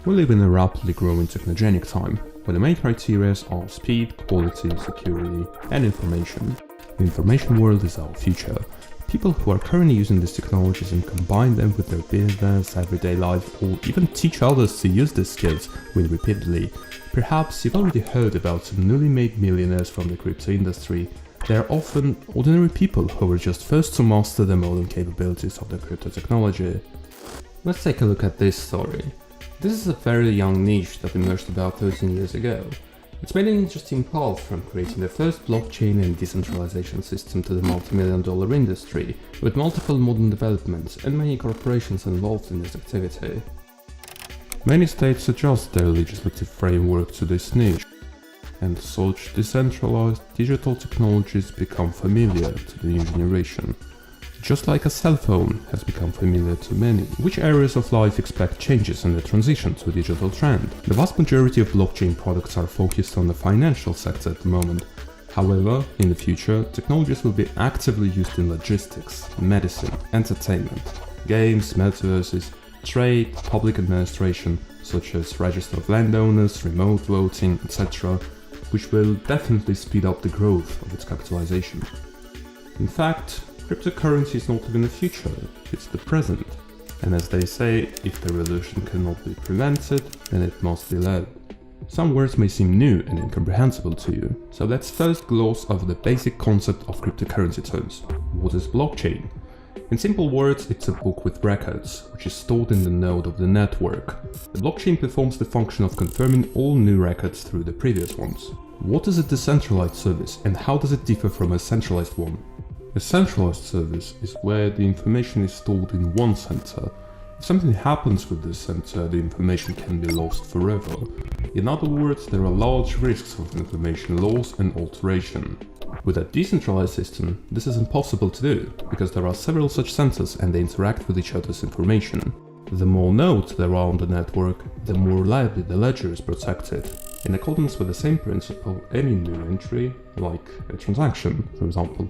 We live in a rapidly growing technogenic time, where the main criteria are speed, quality, security, and information. The information world is our future. People who are currently using these technologies and combine them with their business, everyday life, or even teach others to use these skills win repeatedly. Perhaps you've already heard about some newly made millionaires from the crypto industry. They are often ordinary people who were just first to master the modern capabilities of the crypto technology. Let's take a look at this story. This is a fairly young niche that emerged about 13 years ago. It's made an interesting path from creating the first blockchain and decentralization system to the multi-million-dollar industry, with multiple modern developments and many corporations involved in this activity. Many states adjust their legislative framework to this niche, and such decentralized digital technologies become familiar to the new generation. Just like a cell phone has become familiar to many, which areas of life expect changes in the transition to a digital trend? The vast majority of blockchain products are focused on the financial sector at the moment. However, in the future, technologies will be actively used in logistics, medicine, entertainment, games, metaverses, trade, public administration, such as register of landowners, remote voting, etc., which will definitely speed up the growth of its capitalization. In fact, cryptocurrency is not even the future, it's the present. And as they say, if the revolution cannot be prevented, then it must be led. Some words may seem new and incomprehensible to you, so let's first gloss over the basic concept of cryptocurrency terms. What is blockchain? In simple words, it's a book with records, which is stored in the node of the network. The blockchain performs the function of confirming all new records through the previous ones. What is a decentralized service and how does it differ from a centralized one? A centralized service is where the information is stored in one center. If something happens with this center, the information can be lost forever. In other words, there are large risks of information loss and alteration. With a decentralized system, this is impossible to do, because there are several such centers and they interact with each other's information. The more nodes there are on the network, the more reliably the ledger is protected. In accordance with the same principle, any new entry, like a transaction, for example,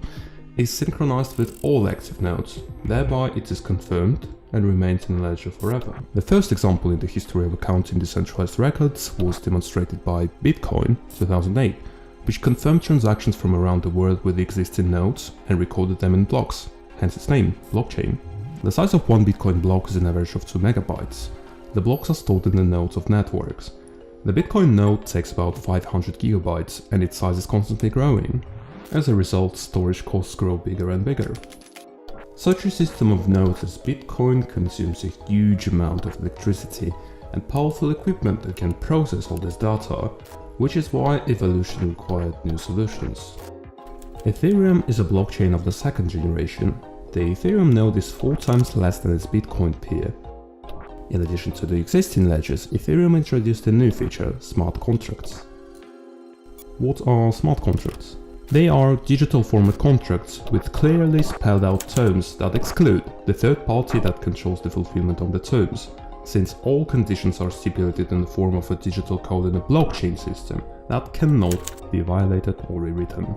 is synchronized with all active nodes, thereby it is confirmed and remains in the ledger forever. The first example in the history of accounting decentralized records was demonstrated by Bitcoin 2008, which confirmed transactions from around the world with the existing nodes and recorded them in blocks, hence its name, blockchain. The size of one Bitcoin block is an average of 2 megabytes. The blocks are stored in the nodes of networks. The Bitcoin node takes about 500 gigabytes and its size is constantly growing. As a result, storage costs grow bigger and bigger. Such a system of nodes as Bitcoin consumes a huge amount of electricity and powerful equipment that can process all this data, which is why evolution required new solutions. Ethereum is a blockchain of the second generation. The Ethereum node is 4 times less than its Bitcoin peer. In addition to the existing ledgers, Ethereum introduced a new feature, smart contracts. What are smart contracts? They are digital format contracts with clearly spelled out terms that exclude the third party that controls the fulfillment of the terms, since all conditions are stipulated in the form of a digital code in a blockchain system that cannot be violated or rewritten.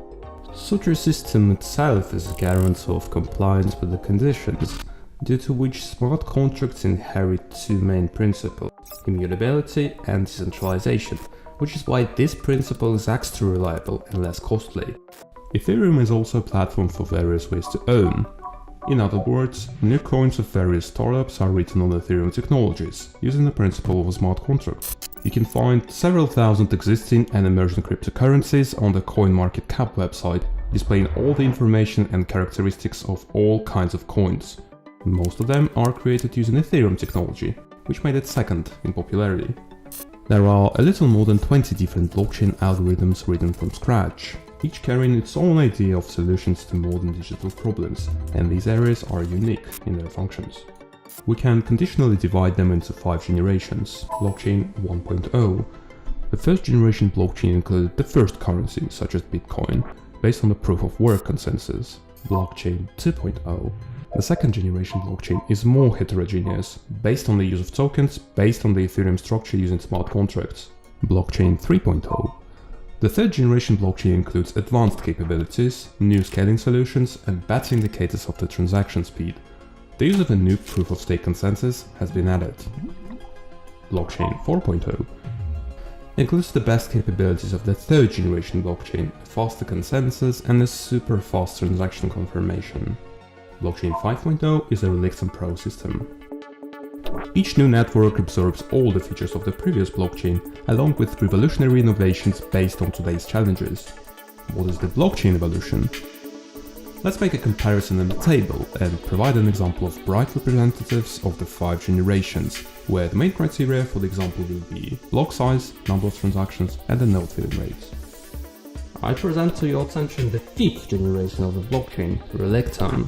Such a system itself is a guarantor of compliance with the conditions, due to which smart contracts inherit 2 main principles, immutability and decentralization, which is why this principle is extra reliable and less costly. Ethereum is also a platform for various ways to earn. In other words, new coins of various startups are written on Ethereum technologies, using the principle of a smart contract. You can find several thousand existing and emerging cryptocurrencies on the CoinMarketCap website, displaying all the information and characteristics of all kinds of coins. Most of them are created using Ethereum technology, which made it second in popularity. There are a little more than 20 different blockchain algorithms written from scratch, each carrying its own idea of solutions to modern digital problems, and these areas are unique in their functions. We can conditionally divide them into 5 generations. Blockchain 1.0. The first generation blockchain included the first currency, such as Bitcoin, based on the proof of work consensus. Blockchain 2.0. The second generation blockchain is more heterogeneous, based on the use of tokens, based on the Ethereum structure using smart contracts. Blockchain 3.0. The third generation blockchain includes advanced capabilities, new scaling solutions, and better indicators of the transaction speed. The use of a new proof of stake consensus has been added. Blockchain 4.0 includes the best capabilities of the third generation blockchain, a faster consensus and a super fast transaction confirmation. Blockchain 5.0 is a Relictum Pro system. Each new network absorbs all the features of the previous blockchain, along with revolutionary innovations based on today's challenges. What is the blockchain evolution? Let's make a comparison in the table and provide an example of bright representatives of the 5 generations, where the main criteria for the example will be block size, number of transactions, and the node filling rate. I present to your attention the 5th generation of the blockchain, Relictum.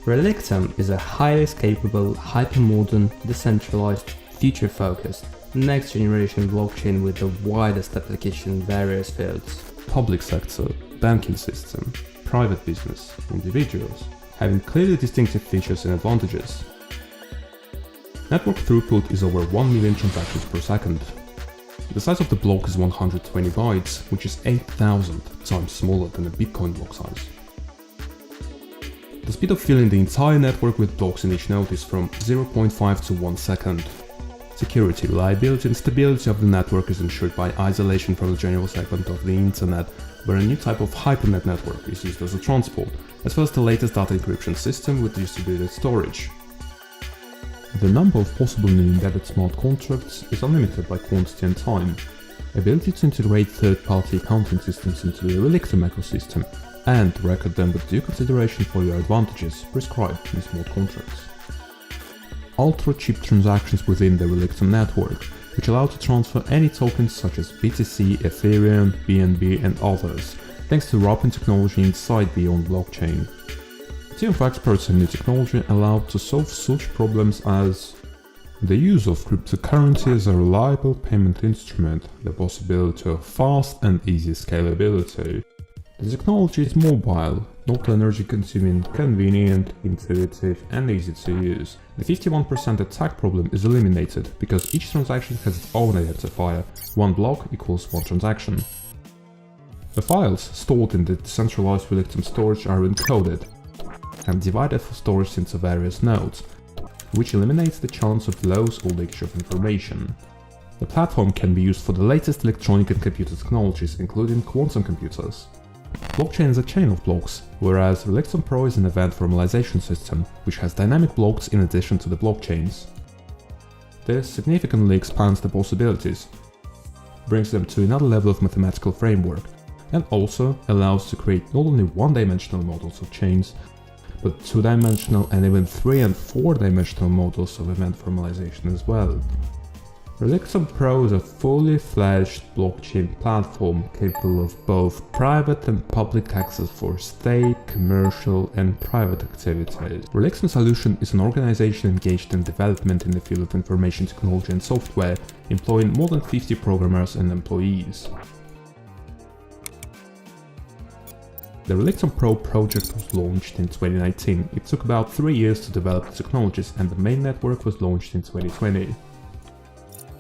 Relictum is a highly capable, hypermodern, decentralized, future-focused, next-generation blockchain with the widest application in various fields. Public sector, banking system, private business, individuals, having clearly distinctive features and advantages. Network throughput is over 1 million transactions per second. The size of the block is 120 bytes, which is 8,000 times smaller than a Bitcoin block size. The speed of filling the entire network with blocks in each node is from 0.5 to 1 second. Security, reliability and stability of the network is ensured by isolation from the general segment of the internet, where a new type of hypernet network is used as a transport, as well as the latest data encryption system with distributed storage. The number of possible new embedded smart contracts is unlimited by quantity and time. Ability to integrate third-party accounting systems into the Relictum ecosystem and record them with due consideration for your advantages prescribed in smart contracts. Ultra-cheap transactions within the Relictum network, which allow to transfer any tokens such as BTC, Ethereum, BNB and others, thanks to wrapping technology inside the own blockchain. A team of experts in new technology allowed to solve such problems as the use of cryptocurrency as a reliable payment instrument, the possibility of fast and easy scalability. The technology is mobile, not energy consuming, convenient, intuitive and easy to use. The 51% attack problem is eliminated because each transaction has its own identifier, one block equals one transaction. The files stored in the decentralized Relictum storage are encoded and divided for storage into various nodes, which eliminates the chance of loss or leakage of information. The platform can be used for the latest electronic and computer technologies, including quantum computers. Blockchain is a chain of blocks, whereas Relictum Pro is an event formalization system, which has dynamic blocks in addition to the blockchains. This significantly expands the possibilities, brings them to another level of mathematical framework, and also allows to create not only one-dimensional models of chains, but two-dimensional and even three- and four-dimensional models of event formalization as well. Relictum Pro is a fully fledged blockchain platform capable of both private and public access for state, commercial and private activities. Relictum Solution is an organization engaged in development in the field of information technology and software, employing more than 50 programmers and employees. The Relictum Pro project was launched in 2019. It took about 3 years to develop the technologies and the main network was launched in 2020.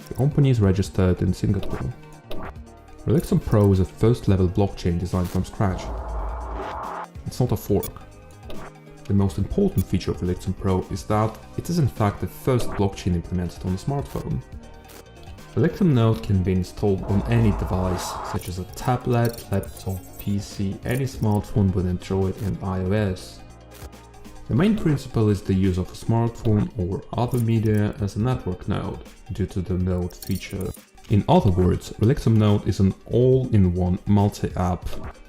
The company is registered in Singapore. Relictum Pro is a first-level blockchain designed from scratch. It's not a fork. The most important feature of Relictum Pro is that it is in fact the first blockchain implemented on a smartphone. Relictum Node can be installed on any device, such as a tablet, laptop, PC, any smartphone with Android and iOS. The main principle is the use of a smartphone or other media as a network node, due to the node feature. In other words, Relictum Node is an all-in-one multi-app.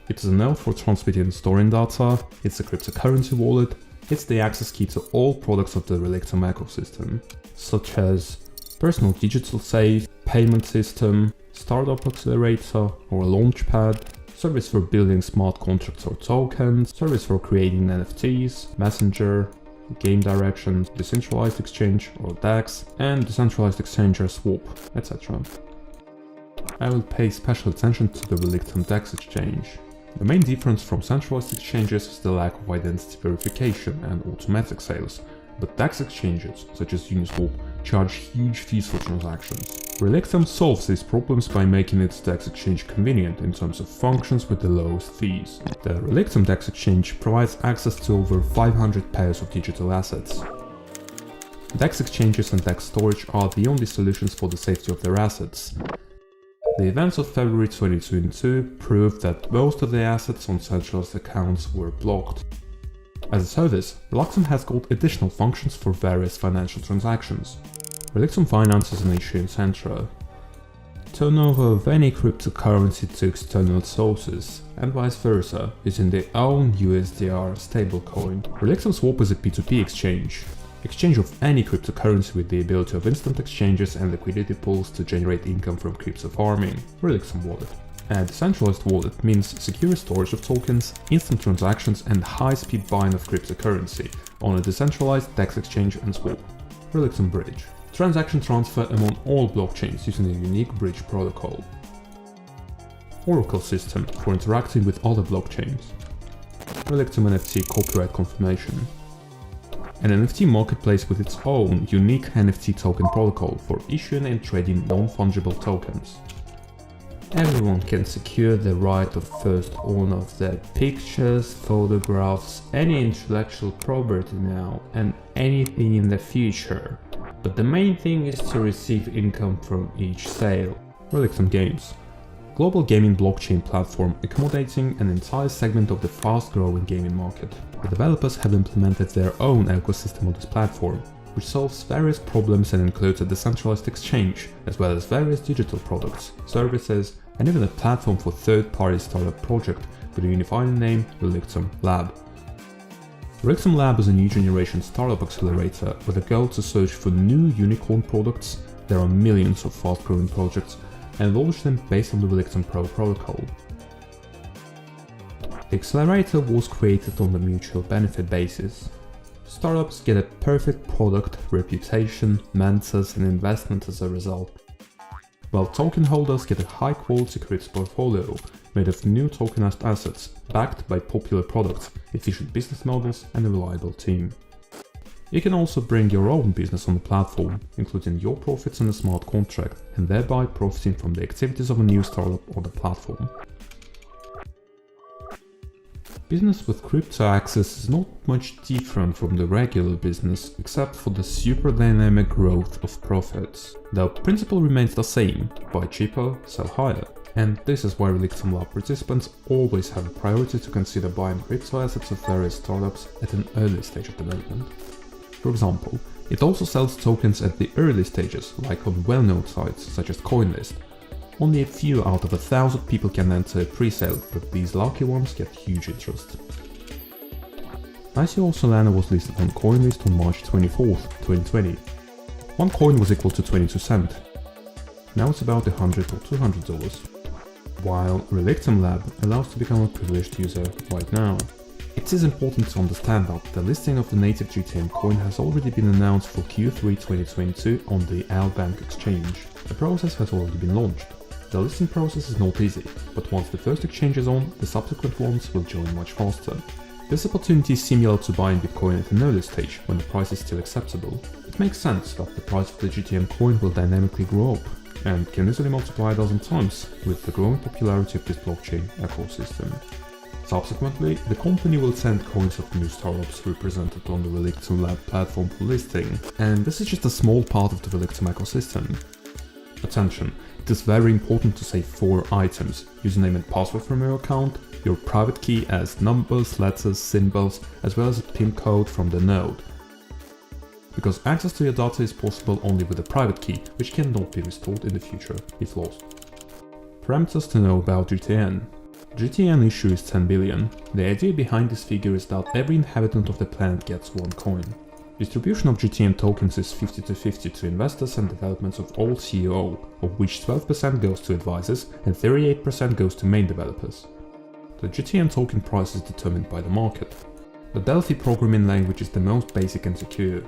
It is a node for transmitting and storing data, it's a cryptocurrency wallet, it's the access key to all products of the Relictum ecosystem, such as personal digital safe, payment system, startup accelerator or a launchpad, service for building smart contracts or tokens, service for creating NFTs, messenger, game directions, decentralized exchange or Dex, and decentralized exchange or swap, etc. I will pay special attention to the Relictum Dex Exchange. The main difference from centralized exchanges is the lack of identity verification and automatic sales, but Dex exchanges, such as Uniswap, charge huge fees for transactions. Relictum solves these problems by making its Dex Exchange convenient in terms of functions with the lowest fees. The Relictum Dex Exchange provides access to over 500 pairs of digital assets. Dex exchanges and Dex storage are the only solutions for the safety of their assets. The events of February 2022 proved that most of the assets on Centralized accounts were blocked. As a service, Relictum has got additional functions for various financial transactions. Relictum finances an issue in Centra. Turnover of any cryptocurrency to external sources, and vice versa, using their own USDR stablecoin. Relictum Swap is a P2P exchange. Exchange of any cryptocurrency with the ability of instant exchanges and liquidity pools to generate income from crypto farming. Relictum Wallet. A decentralized wallet means secure storage of tokens, instant transactions and high-speed buying of cryptocurrency on a decentralized Dex Exchange and swap. Relictum Bridge. Transaction transfer among all blockchains using a unique bridge protocol. Oracle system for interacting with other blockchains. Relictum NFT copyright confirmation. An NFT marketplace with its own unique NFT token protocol for issuing and trading non-fungible tokens. Everyone can secure the right of first owner of their pictures, photographs, any intellectual property now, and anything in the future. But the main thing is to receive income from each sale. Relictum Games. Global gaming blockchain platform accommodating an entire segment of the fast-growing gaming market. The developers have implemented their own ecosystem on this platform, which solves various problems and includes a decentralized exchange, as well as various digital products, services, and even a platform for third-party startup project with a unifying name Relictum Lab. Relictum Lab is a new generation startup accelerator with a goal to search for new unicorn products. There are millions of fast-growing projects and launch them based on the Relictum Pro protocol. The accelerator was created on the mutual benefit basis. Startups get a perfect product, reputation, mentors and investment as a result, while token holders get a high-quality crypto portfolio made of new tokenized assets, backed by popular products, efficient business models and a reliable team. You can also bring your own business on the platform, including your profits in a smart contract, and thereby profiting from the activities of a new startup on the platform. Business with crypto access is not much different from the regular business, except for the super dynamic growth of profits. The principle remains the same: buy cheaper, sell higher. And this is why Relictum Lab participants always have a priority to consider buying crypto assets of various startups at an early stage of development. For example, it also sells tokens at the early stages, like on well-known sites such as CoinList. Only a few out of 1,000 people can enter a pre-sale, but these lucky ones get huge interest. ICO Solana was listed on CoinList on March 24th, 2020. One coin was equal to 22 cents. Now it's about $100 or $200, while Relictum Lab allows to become a privileged user right now. It is important to understand that the listing of the native GTN coin has already been announced for Q3 2022 on the Albank exchange. The process has already been launched. The listing process is not easy, but once the first exchange is on, the subsequent ones will join much faster. This opportunity is similar to buying Bitcoin at an early stage, when the price is still acceptable. It makes sense that the price of the GTN coin will dynamically grow up, and can easily multiply a dozen times with the growing popularity of this blockchain ecosystem. Subsequently, the company will send coins of new startups represented on the Relictum Lab platform for listing, and this is just a small part of the Relictum ecosystem. Attention, it is very important to save 4 items: username and password from your account, your private key as numbers, letters, symbols, as well as a PIN code from the node. Because access to your data is possible only with a private key, which cannot be restored in the future if lost. Parameters to know about GTN. GTN issue is 10 billion. The idea behind this figure is that every inhabitant of the planet gets one coin. Distribution of GTN tokens is 50-50 to investors and developments of all CEO, of which 12% goes to advisors and 38% goes to main developers. The GTN token price is determined by the market. The Delphi programming language is the most basic and secure.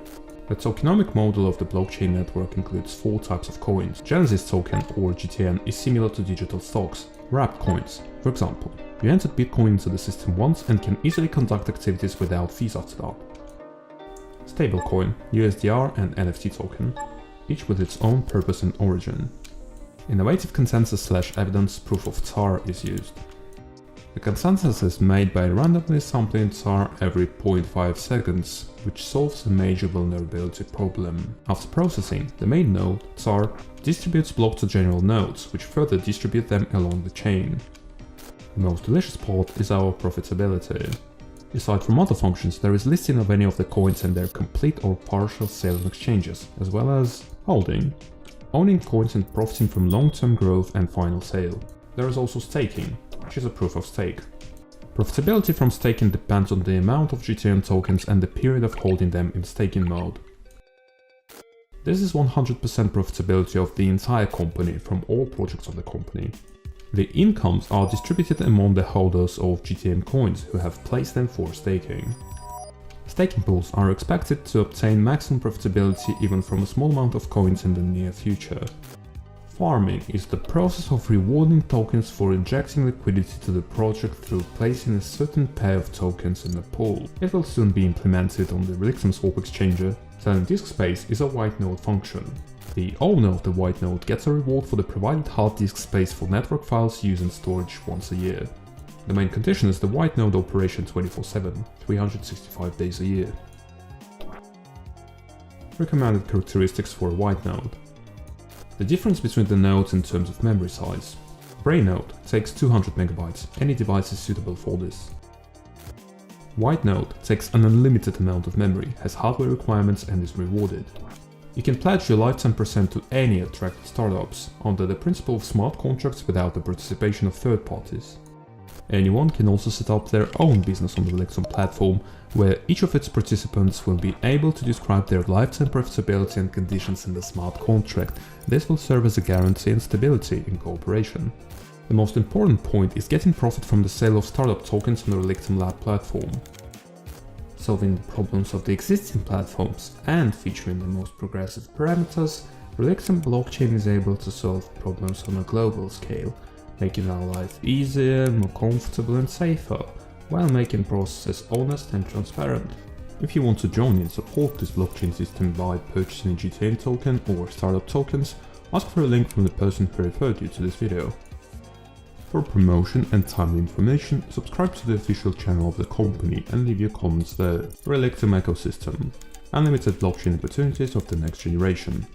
The tokenomic model of the blockchain network includes 4 types of coins. Genesis token, or GTN, is similar to digital stocks. Wrapped coins. For example, you entered Bitcoin into the system once and can easily conduct activities without fees after that. Stablecoin, USDR and NFT token, each with its own purpose and origin. Innovative consensus/evidence proof of Tsar is used. The consensus is made by randomly sampling Tsar every 0.5 seconds, which solves a major vulnerability problem. After processing, the main node, Tsar, distributes blocks to general nodes, which further distribute them along the chain. The most delicious part is our profitability. Aside from other functions, there is listing of any of the coins and their complete or partial sale on exchanges, as well as holding, owning coins and profiting from long-term growth and final sale. There is also staking, which is a proof of stake. Profitability from staking depends on the amount of GTN tokens and the period of holding them in staking mode. This is 100% profitability of the entire company from all projects of the company. The incomes are distributed among the holders of GTN coins who have placed them for staking. Staking pools are expected to obtain maximum profitability even from a small amount of coins in the near future. Farming is the process of rewarding tokens for injecting liquidity to the project through placing a certain pair of tokens in a pool. It will soon be implemented on the Relictum Swap exchanger. Selling disk space is a white node function. The owner of the white node gets a reward for the provided hard disk space for network files used in storage once a year. The main condition is the white node operation 24/7, 365 days a year. Recommended characteristics for a white node. The difference between the nodes in terms of memory size. Gray node takes 200 MB, any device is suitable for this. White node takes an unlimited amount of memory, has hardware requirements and is rewarded. You can pledge your lifetime percent to any attractive startups, under the principle of smart contracts without the participation of third parties. Anyone can also set up their own business on the Relictum platform, where each of its participants will be able to describe their lifetime profitability and conditions in the smart contract. This will serve as a guarantee and stability in cooperation. The most important point is getting profit from the sale of startup tokens on the Relictum Lab platform. Solving the problems of the existing platforms and featuring the most progressive parameters, Relictum blockchain is able to solve problems on a global scale, making our life easier, more comfortable and safer, while making processes honest and transparent. If you want to join and support this blockchain system by purchasing a GTN token or startup tokens, ask for a link from the person who referred you to this video. For promotion and timely information, subscribe to the official channel of the company and leave your comments there. Relictum ecosystem. Unlimited blockchain opportunities of the next generation.